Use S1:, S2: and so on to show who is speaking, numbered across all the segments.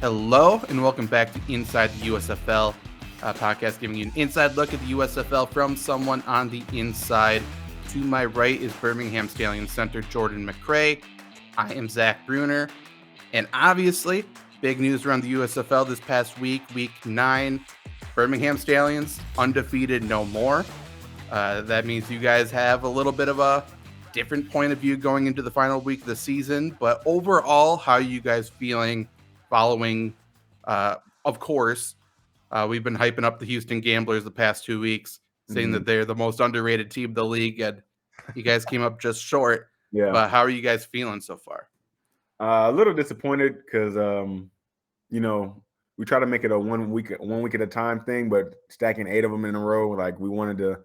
S1: Hello and welcome back to Inside the USFL podcast, giving you an inside look at the USFL from someone on the inside. To my right is Birmingham Stallions center Jordan McCray. I am Zach Brunner, and obviously, big news around the USFL this past week, week 9. Birmingham Stallions undefeated no more. That means you guys have a little bit of a different point of view going into the final week of the season. But overall, how are you guys feeling following? Of course, we've been hyping up the Houston Gamblers the past 2 weeks, saying that they're the most underrated team in the league, and you guys came up just short.
S2: Yeah.
S1: But how are you guys feeling so far?
S2: A little disappointed because, we try to make it a one week at a time thing, but stacking 8 of them in a row, like we wanted to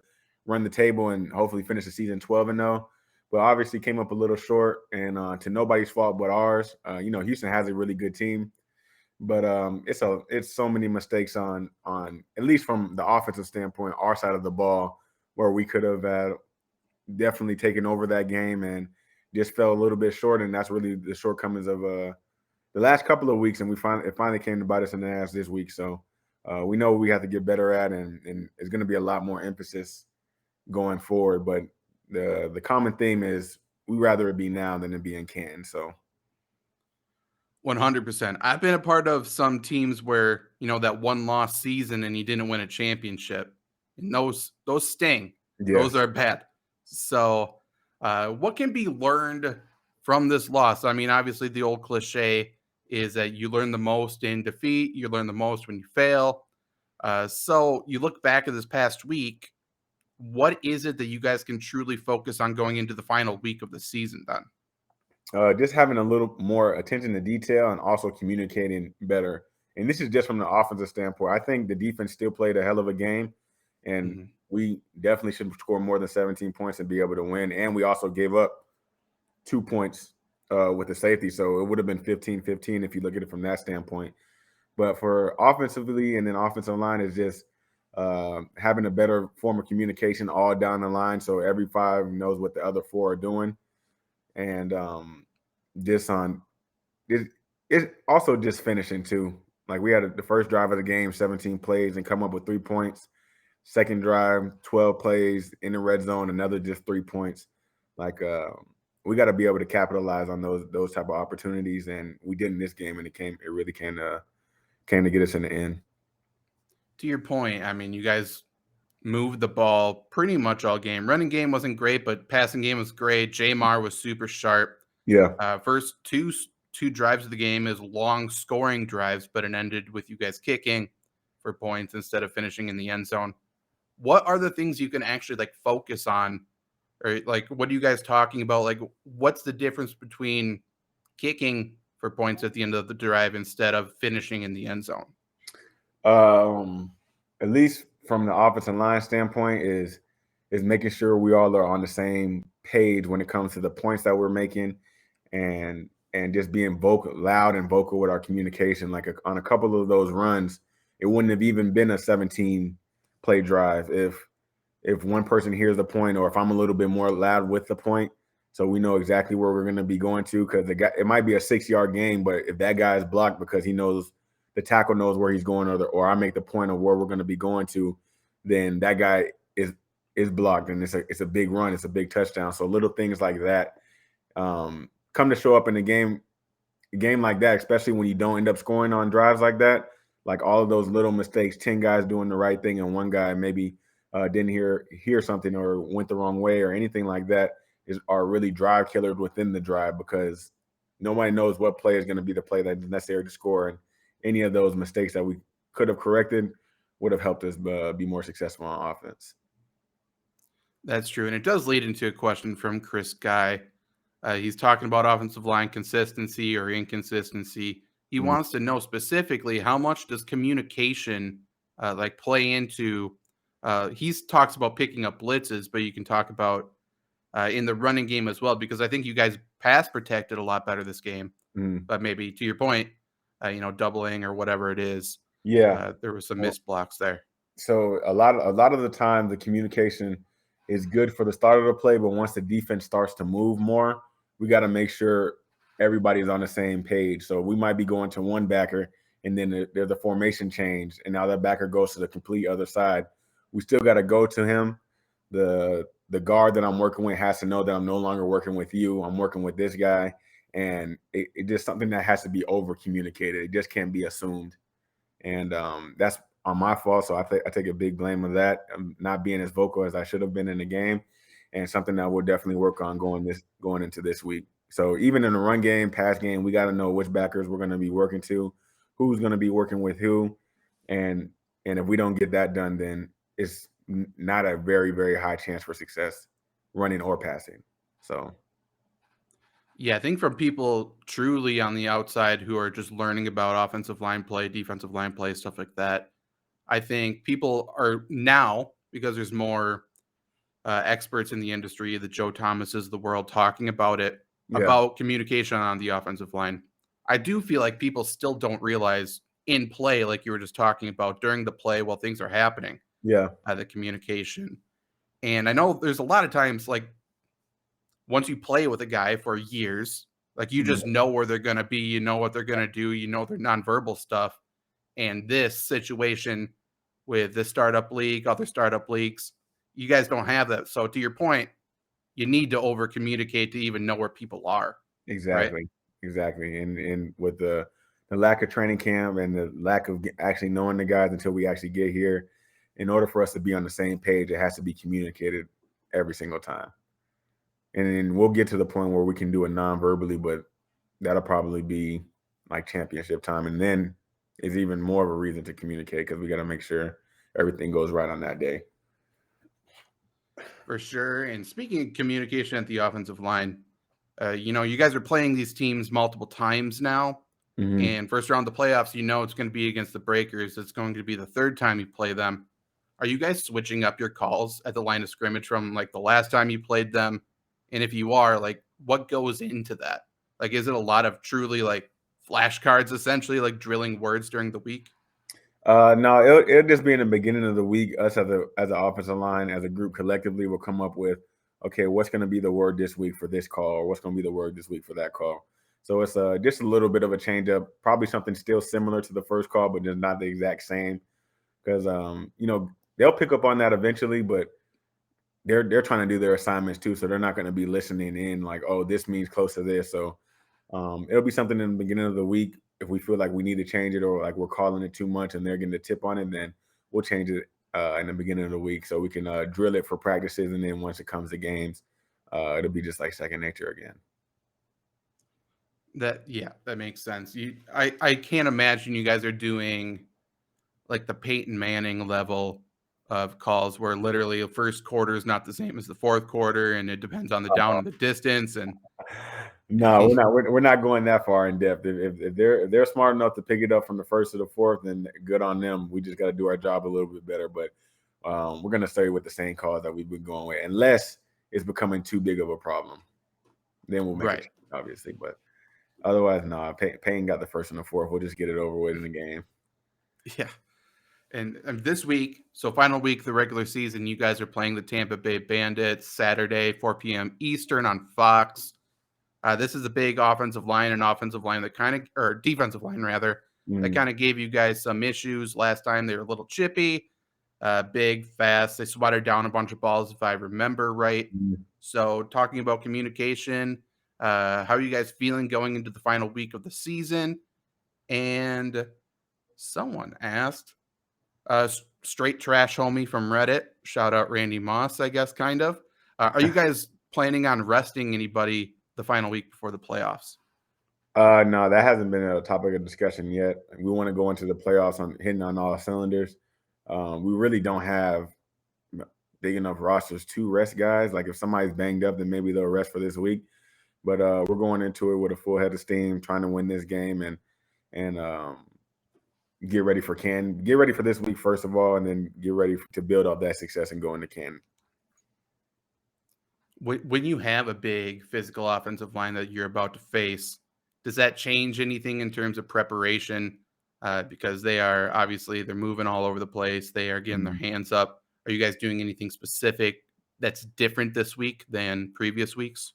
S2: run the table and hopefully finish the season 12-0. But obviously came up a little short, and to nobody's fault but ours. Houston has a really good team, but it's so many mistakes on at least from the offensive standpoint, our side of the ball, where we could have definitely taken over that game and just fell a little bit short, and that's really the shortcomings of the last couple of weeks. And it finally came to bite us in the ass this week. So we know we have to get better at, and it's going to be a lot more emphasis going forward. But the common theme is we rather it be now than it be in Canton. So
S1: 100%. I've been a part of some teams where, that one loss season and you didn't win a championship, and those sting.
S2: yeah.
S1: Those are bad. So what can be learned from this loss? I mean, obviously the old cliche is that you learn the most in defeat, you learn the most when you fail. So you look back at this past week, what is it that you guys can truly focus on going into the final week of the season then?
S2: Just having a little more attention to detail and also communicating better. And this is just from the offensive standpoint. I think the defense still played a hell of a game, and we definitely should score more than 17 points and be able to win. And we also gave up 2 points with the safety, so it would have been 15-15 if you look at it from that standpoint. But for offensively and then offensive line is just having a better form of communication all down the line, so every 5 knows what the other 4 are doing. And it's also just finishing too. Like we had the first drive of the game, 17 plays and come up with 3 points. Second drive, 12 plays in the red zone, another just 3 points. Like we got to be able to capitalize on those type of opportunities, and we did in this game, and it really came to get us in the end.
S1: To your point, I mean, you guys moved the ball pretty much all game. Running game wasn't great, but passing game was great. Jamar was super sharp.
S2: Yeah.
S1: First two drives of the game is long scoring drives, but it ended with you guys kicking for points instead of finishing in the end zone. What are the things you can actually focus on? Or what are you guys talking about? What's the difference between kicking for points at the end of the drive instead of finishing in the end zone?
S2: At least from the offensive line standpoint is making sure we all are on the same page when it comes to the points that we're making, and just being loud and vocal with our communication. On a couple of those runs, it wouldn't have even been a 17 play drive if one person hears the point, or if I'm a little bit more loud with the point, so we know exactly where we're going to be going to. Because it might be a 6-yard game, but if that guy is blocked because he knows the tackle knows where he's going, or I make the point of where we're going to be going to, then that guy is blocked, and it's a big run, it's a big touchdown. So little things like that come to show up in a game like that, especially when you don't end up scoring on drives like that. Like all of those little mistakes, 10 guys doing the right thing and one guy maybe didn't hear something or went the wrong way or anything like that are really drive killers within the drive, because nobody knows what play is going to be the play that is necessary to score. And any of those mistakes that we could have corrected would have helped us be more successful on offense.
S1: That's true. And it does lead into a question from Chris Guy. He's talking about offensive line consistency or inconsistency. He wants to know specifically, how much does communication play into he talks about picking up blitzes, but you can talk about in the running game as well, because I think you guys pass protected a lot better this game. But maybe to your point, doubling or whatever it is.
S2: Yeah,
S1: there was some missed blocks there.
S2: So a lot of the time, the communication is good for the start of the play, but once the defense starts to move more, we got to make sure everybody's on the same page. So we might be going to one backer and then there's a formation change, and now that backer goes to the complete other side. We still got to go to him. The guard that I'm working with has to know that I'm no longer working with you. I'm working with this guy, and it just something that has to be over communicated. It just can't be assumed, and that's on my fault. So I take a big blame of that. I'm not being as vocal as I should have been in the game, and something that we'll definitely work on going into this week. So even in the run game, pass game, we got to know which backers we're going to be working to, who's going to be working with who, and if we don't get that done, then it's not a very, very high chance for success, running or passing. So,
S1: Yeah, I think from people truly on the outside who are just learning about offensive line play, defensive line play, stuff like that, I think people are now, because there's more experts in the industry, the Joe Thomases of the world, talking about it,
S2: yeah,
S1: about communication on the offensive line. I do feel like people still don't realize in play, like you were just talking about, during the play while things are happening,
S2: yeah,
S1: the communication. And I know there's a lot of times, like, once you play with a guy for years, like, you just know where they're going to be, you know what they're going to do, you know their nonverbal stuff. And this situation with the startup league, other startup leagues, you guys don't have that. So to your point, you need to over communicate to even know where people are. Right.
S2: exactly. And with the lack of training camp and the lack of actually knowing the guys until we actually get here, in order for us to be on the same page, it has to be communicated every single time. And then we'll get to the point where we can do it non-verbally, but that'll probably be like championship time. And then it's even more of a reason to communicate, because we got to make sure everything goes right on that day.
S1: For sure. And speaking of communication at the offensive line, you guys are playing these teams multiple times now.
S2: Mm-hmm.
S1: And first round of the playoffs, it's going to be against the Breakers. It's going to be the third time you play them. Are you guys switching up your calls at the line of scrimmage from like the last time you played them? And if you are, like, what goes into that? Like, is it a lot of truly like flashcards, essentially, like drilling words during the week?
S2: No, it'll just be in the beginning of the week. Us as an offensive line, as a group collectively, will come up with, okay, what's going to be the word this week for this call, or what's going to be the word this week for that call. So it's just a little bit of a change up, probably something still similar to the first call, but just not the exact same. Because they'll pick up on that eventually, but they're trying to do their assignments too, so they're not going to be listening in like, oh, this means close to this. So it'll be something in the beginning of the week. If we feel like we need to change it, or like we're calling it too much and they're getting the tip on it, then we'll change it in the beginning of the week so we can drill it for practices. And then once it comes to games, it'll be just like second nature again.
S1: That makes sense. I can't imagine you guys are doing like the Peyton Manning level of calls where literally the first quarter is not the same as the fourth quarter, and it depends on the down and the distance. And
S2: no, we're not going that far in depth. If they're smart enough to pick it up from the first to the fourth, then good on them. We just got to do our job a little bit better. But we're going to stay with the same calls that we've been going with, unless it's becoming too big of a problem. Then we'll make it, obviously. But otherwise, no. Payne got the first and the fourth. We'll just get it over with in the game.
S1: Yeah. And this week, so final week of the regular season, you guys are playing the Tampa Bay Bandits Saturday, 4 p.m. Eastern on Fox. This is a big offensive line that or defensive line rather, that kind of gave you guys some issues last time. They were a little chippy, big, fast. They swatted down a bunch of balls, if I remember right. So talking about communication, how are you guys feeling going into the final week of the season? And someone asked, straight trash homie from Reddit, shout out Randy Moss, I guess, kind of. Are you guys planning on resting anybody the final week before the playoffs?
S2: No, that hasn't been a topic of discussion yet. We want to go into the playoffs hitting on all cylinders. We really don't have big enough rosters to rest guys. Like if somebody's banged up, then maybe they'll rest for this week. But we're going into it with a full head of steam, trying to win this game and get ready for this week first of all, and then get ready to build up that success and go into Canton.
S1: When you have a big physical offensive line that you're about to face, does that change anything in terms of preparation? Because they're moving all over the place. They are getting their hands up. Are you guys doing anything specific that's different this week than previous weeks?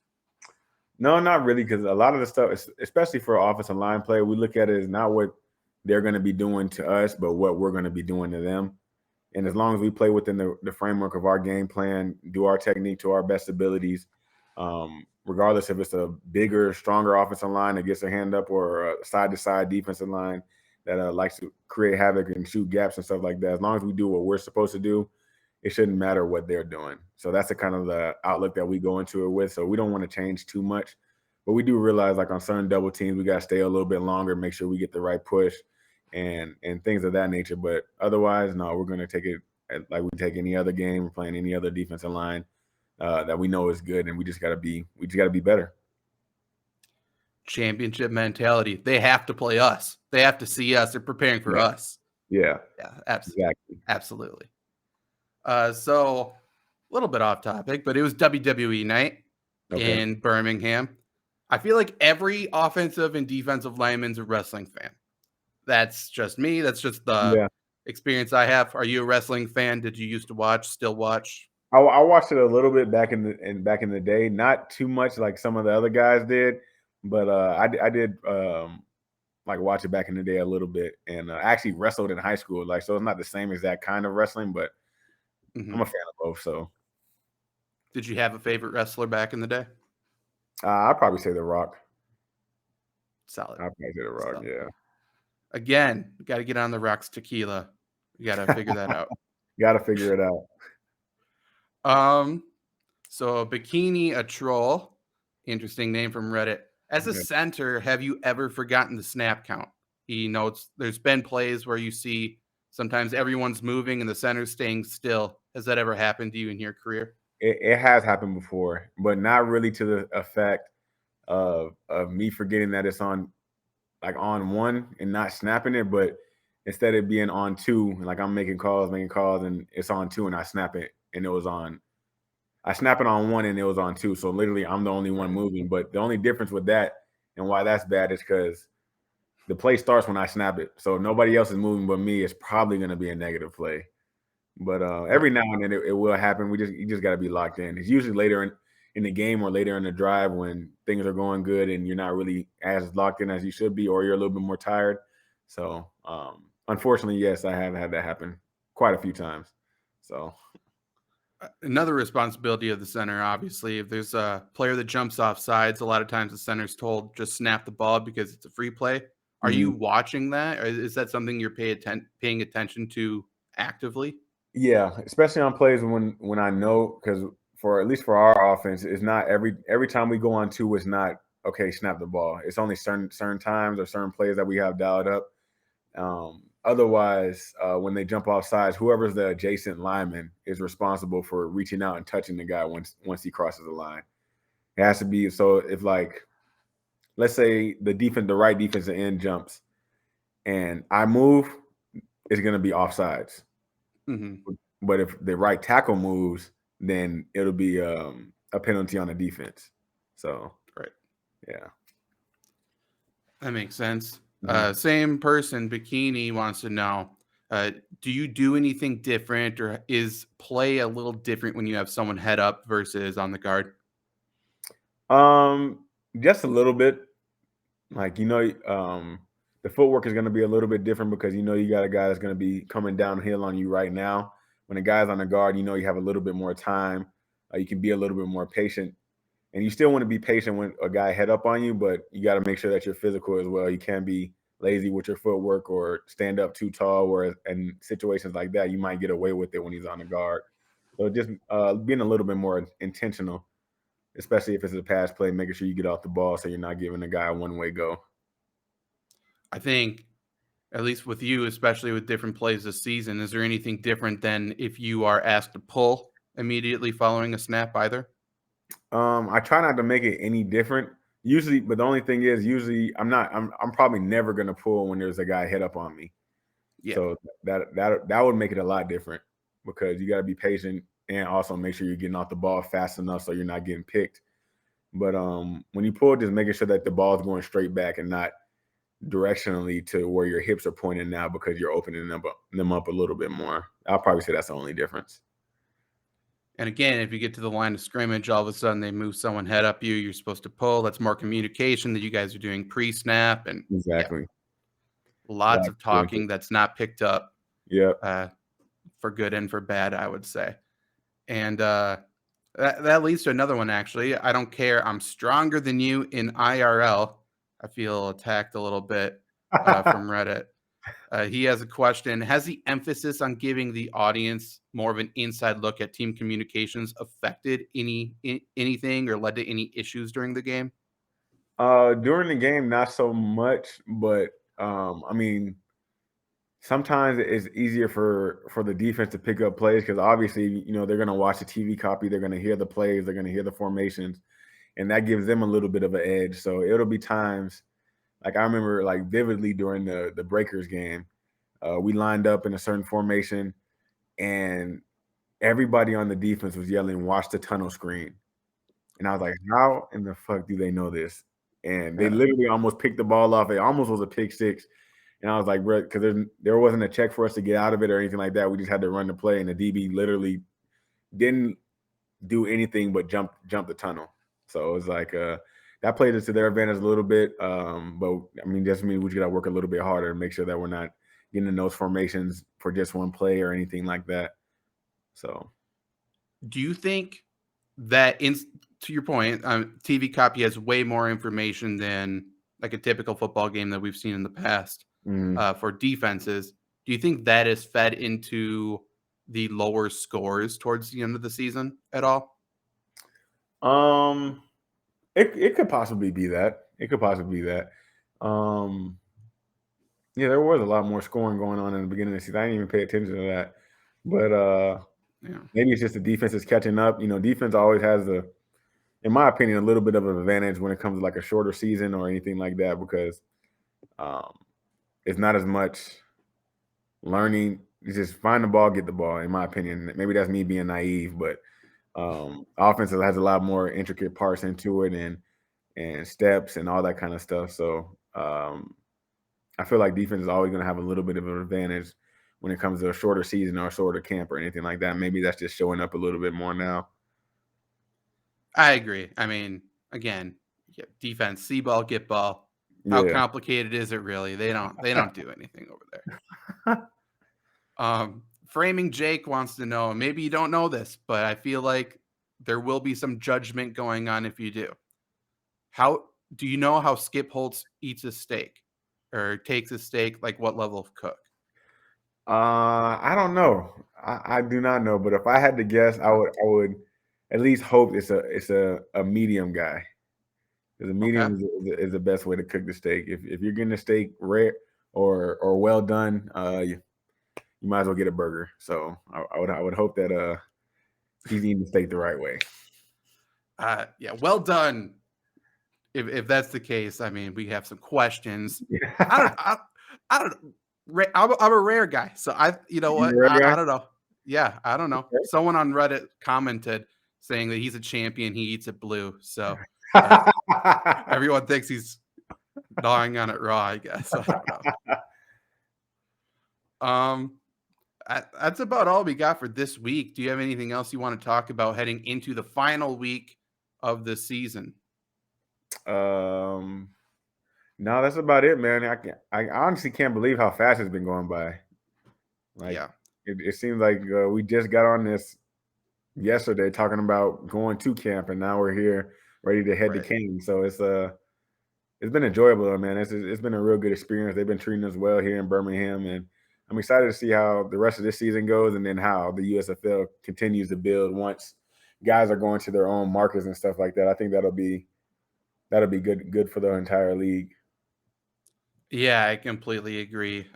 S2: No, not really, because a lot of the stuff, especially for offensive line play, we look at it as not what they're going to be doing to us, but what we're going to be doing to them. And as long as we play within the framework of our game plan, do our technique to our best abilities, regardless if it's a bigger, stronger offensive line that gets their hand up or a side-to-side defensive line that likes to create havoc and shoot gaps and stuff like that, as long as we do what we're supposed to do, it shouldn't matter what they're doing. So that's the kind of the outlook that we go into it with. So we don't want to change too much. But we do realize, like on certain double teams, we got to stay a little bit longer, make sure we get the right push and things of that nature. But otherwise, no, we're going to take it like we take any other game, playing any other defensive line that we know is good, and we just got to be better.
S1: Championship mentality. They have to play us. They have to see us. They're preparing for us.
S2: Yeah.
S1: Exactly. Absolutely. So a little bit off topic, but it was WWE night in Birmingham. I feel like every offensive and defensive lineman's a wrestling fan. That's just me. That's just the experience I have. Are you a wrestling fan? Did you used to watch? Still watch?
S2: I watched it a little bit back in the day. Not too much like some of the other guys did, but I did like watch it back in the day a little bit, and I actually wrestled in high school. Like, so it's not the same exact kind of wrestling, but I'm a fan of both. So,
S1: did you have a favorite wrestler back in the day?
S2: I'd probably say The Rock.
S1: Solid.
S2: I'd probably say The Rock. Solid. Yeah.
S1: Again, got to get on The Rock's tequila. You got to figure that out.
S2: Got to figure it out.
S1: So Bikini a Troll, interesting name from Reddit. As a center, have you ever forgotten the snap count? He notes there's been plays where you see sometimes everyone's moving and the center's staying still. Has that ever happened to you in your career?
S2: It has happened before, but not really to the effect of me forgetting that it's on one and not snapping it, but instead of being on two, like I'm making calls, and it's on two and I snap it and it was on. I snap it on one and it was on two. So literally I'm the only one moving. But the only difference with that and why that's bad is because the play starts when I snap it. So if nobody else is moving but me, it's probably going to be a negative play. But every now and then it will happen. You just got to be locked in. It's usually later in the game or later in the drive when things are going good and you're not really as locked in as you should be, or you're a little bit more tired. So unfortunately, yes, I have had that happen quite a few times. So
S1: another responsibility of the center, obviously, if there's a player that jumps off sides, a lot of times the center's told just snap the ball because it's a free play. Are you watching that? Or is that something you're paying attention to actively?
S2: Yeah, especially on plays when I know, because at least for our offense, it's not every time we go on two, it's not okay, snap the ball. It's only certain times or certain plays that we have dialed up. Otherwise, when they jump off sides, whoever's the adjacent lineman is responsible for reaching out and touching the guy once he crosses the line. It has to be. So if, like, let's say the right defensive end jumps and I move, it's going to be offsides. But if the right tackle moves, then it'll be a penalty on the defense. So, yeah.
S1: That makes sense. Same person, Bikini, wants to know, do you do anything different, or is play a little different when you have someone head up versus on the guard?
S2: Just a little bit. Like, the footwork is going to be a little bit different because, you got a guy that's going to be coming downhill on you right now. When a guy's on the guard, you have a little bit more time. You can be a little bit more patient. And you still want to be patient when a guy head up on you, but you got to make sure that you're physical as well. You can't be lazy with your footwork or stand up too tall, where in situations like that, you might get away with it when he's on the guard. So just being a little bit more intentional, especially if it's a pass play, making sure you get off the ball so you're not giving the guy a one-way go.
S1: I think, at least with you, especially with different plays this season, is there anything different than if you are asked to pull immediately following a snap either?
S2: I try not to make it any different usually, but the only thing is usually I'm probably never going to pull when there's a guy head up on me. Yeah. So that would make it a lot different because you got to be patient and also make sure you're getting off the ball fast enough so you're not getting picked. But when you pull, just making sure that the ball is going straight back and not directionally to where your hips are pointing now because you're opening them up a little bit more. I'll probably say that's the only difference.
S1: And again, if you get to the line of scrimmage, all of a sudden they move someone head up you, you're supposed to pull. That's more communication that you guys are doing pre-snap. And
S2: exactly.
S1: Yeah, Lots of talking that's not picked up.
S2: Yep.
S1: For good and for bad, I would say. And that leads to another one, actually. I don't care. I'm stronger than you in IRL. I feel attacked a little bit from Reddit. He has a question. Has the emphasis on giving the audience more of an inside look at team communications affected anything or led to any issues during the game?
S2: During the game, not so much, but I mean, sometimes it's easier for the defense to pick up plays because obviously, they're going to watch the TV copy, they're going to hear the plays, they're going to hear the formations, and that gives them a little bit of an edge. So it'll be times like I remember like vividly during the Breakers game, we lined up in a certain formation, and everybody on the defense was yelling, "Watch the tunnel screen." And I was like, how in the fuck do they know this? And they literally almost picked the ball off. It almost was a pick six. And I was like, bro, because there wasn't a check for us to get out of it or anything like that. We just had to run the play. And the DB literally didn't do anything but jump the tunnel. So it was like that played us to their advantage a little bit. But I mean, just means we just got to work a little bit harder to make sure that we're not getting in those formations for just one play or anything like that. So
S1: do you think that to your point, TV copy has way more information than like a typical football game that we've seen in the past for defenses? Do you think that is fed into the lower scores towards the end of the season at all?
S2: It could possibly be that. It could possibly be that. Yeah, there was a lot more scoring going on in the beginning of the season. I didn't even pay attention to that. But maybe it's just the defense is catching up. Defense always has in my opinion, a little bit of an advantage when it comes to like a shorter season or anything like that because it's not as much learning. You just find the ball, get the ball. In my opinion, maybe that's me being naive, but offense has a lot more intricate parts into it and steps and all that kind of stuff. So I feel like defense is always going to have a little bit of an advantage when it comes to a shorter season or a shorter camp or anything like that. Maybe that's just showing up a little bit more now.
S1: I agree. I mean, again, defense, see ball, get ball. How complicated is it really? They don't do anything over there. Framing Jake wants to know, maybe you don't know this, but I feel like there will be some judgment going on if you do. How do you know how Skip Holtz eats a steak or takes a steak? Like what level of cook?
S2: I don't know. I do not know, but if I had to guess, I would at least hope it's a medium guy. Because a medium is the best way to cook the steak. If you're getting a steak rare or well done, you might as well get a burger. So I would hope that he's eating the steak the right way.
S1: Yeah, well done. If that's the case, I mean, we have some questions. I don't. I'm a rare guy, so you know what? I don't know. Yeah, I don't know. Okay. Someone on Reddit commented saying that he's a champion. He eats it blue, so everyone thinks he's gnawing on it raw. I guess I don't know. That's about all we got for this week. Do you have anything else you want to talk about heading into the final week of the season?
S2: No, that's about it, man. I honestly can't believe how fast it's been going by. Like, yeah, it seems like we just got on this yesterday talking about going to camp, and now we're here ready to head to Kane. So it's been enjoyable, man. It's been a real good experience. They've been treating us well here in Birmingham, and I'm excited to see how the rest of this season goes, and then how the USFL continues to build once guys are going to their own markets and stuff like that. I think that'll be good for the entire league.
S1: Yeah, I completely agree.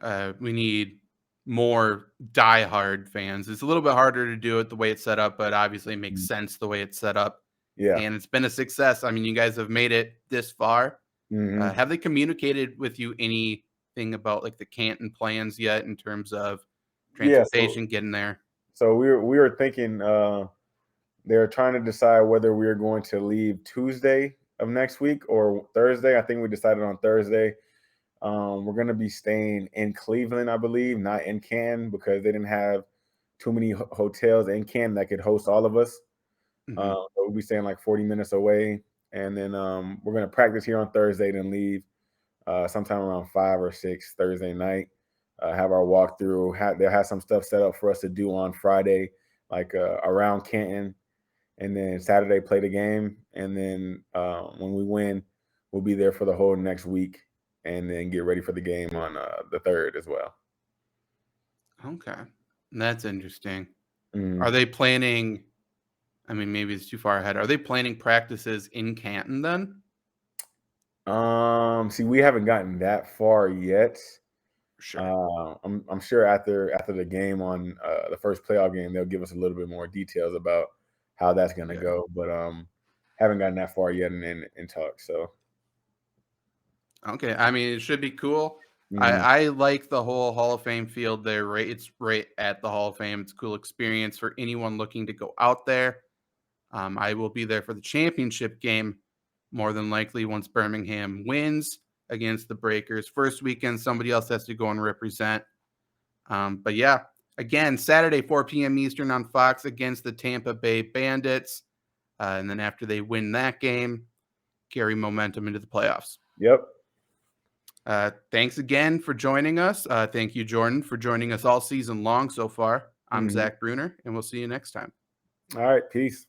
S1: We need more diehard fans. It's a little bit harder to do it the way it's set up, but obviously it makes sense the way it's set up.
S2: Yeah.
S1: And it's been a success. I mean, you guys have made it this far.
S2: Mm-hmm.
S1: Have they communicated with you anything about like the Canton plans yet in terms of transportation getting there?
S2: So we were thinking they're trying to decide whether we are going to leave Tuesday of next week or Thursday. I think we decided on Thursday. We're going to be staying in Cleveland, I believe, not in Canton, because they didn't have too many hotels in Canton that could host all of us. Mm-hmm. So we'll be staying like 40 minutes away. And then we're going to practice here on Thursday, then leave sometime around 5 or 6 Thursday night. Have our walkthrough. They'll have some stuff set up for us to do on Friday, like around Canton, and then Saturday play the game. And then when we win, we'll be there for the whole next week, and then get ready for the game on the 3rd as well.
S1: Okay, that's interesting.
S2: Mm.
S1: Are they planning? I mean, maybe it's too far ahead. Are they planning practices in Canton then?
S2: See, we haven't gotten that far yet.
S1: Sure.
S2: I'm sure after the game on the first playoff game, they'll give us a little bit more details about how that's going to go. But haven't gotten that far yet in talk. So
S1: Okay, I mean, it should be cool.
S2: mm,
S1: I like the whole Hall of Fame field there. Right, it's right at the Hall of Fame. It's a cool experience for anyone looking to go out there. I will be there for the championship game, more than likely once Birmingham wins against the Breakers. First weekend, somebody else has to go and represent. But yeah, again, Saturday, 4 p.m. Eastern on Fox against the Tampa Bay Bandits. And then after they win that game, carry momentum into the playoffs.
S2: yep.
S1: Thanks again for joining us. Thank you, Jordan, for joining us all season long so far. I'm Zach Brunner, and we'll see you next time.
S2: All right. Peace.